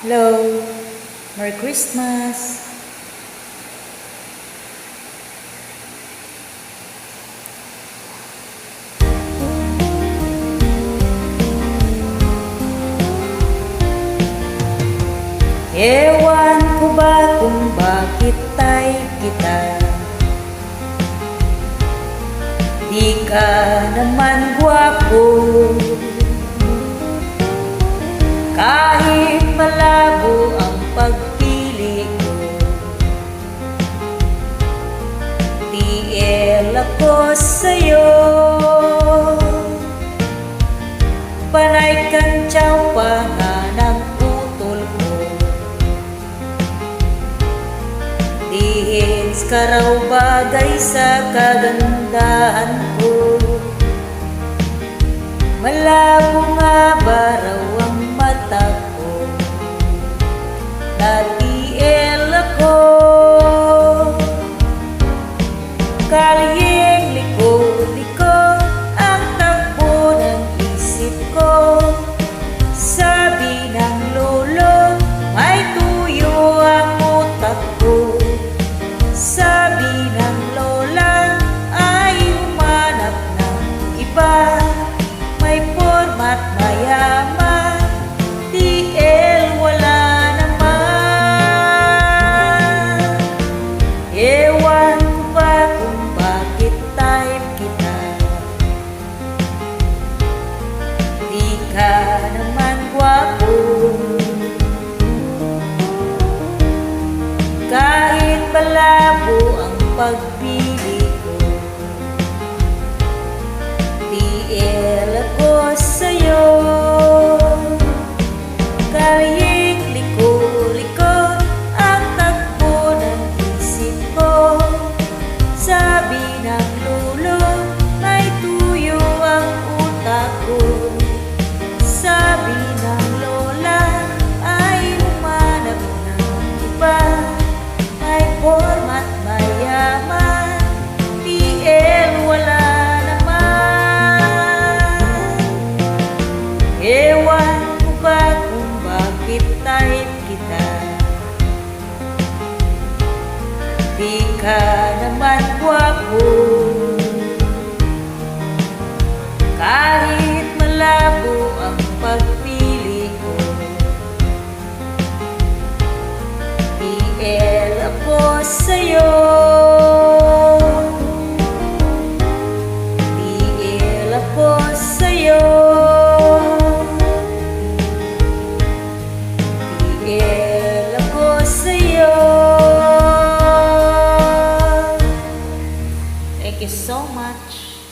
Hello, Merry Christmas! Ewan ko ba kung bakit tay kita, di ka naman gwapo, kahit malabo ang pagpili ko. TL ako sa'yo, panay kang tiyawpa nga ng utol ko. Dihins ka raw bagay sa kagandahan ko, malabo nga ba raw ang mata ko, na TL ako. Kalyeng liko-liko ang takbo ng isip ko. Sabi ng lolo, may tuyo ang utak ko. Sabi ng lola, ay humanap ng iba, may format mayaman, TL wala naman. Ewan ko ba kung bakit type kita, di ka naman gwapo, kahit malabo ang pagpili ko. TL ako sa'yo, kalyeng liko-liko ang takbo ng isip ko. Sabi ng lolo, may tuyo ang utak ko. Sabi ng lola, ay humanap ng iba, may format mayaman, TL wala naman. Ewan ko ba kung bakit type kita, di ka naman gwapo, kahit malabo ang pagpili ko. TL ako sa'yo, TL ako sa'yo, TL ako sa'yo. Thank you so much.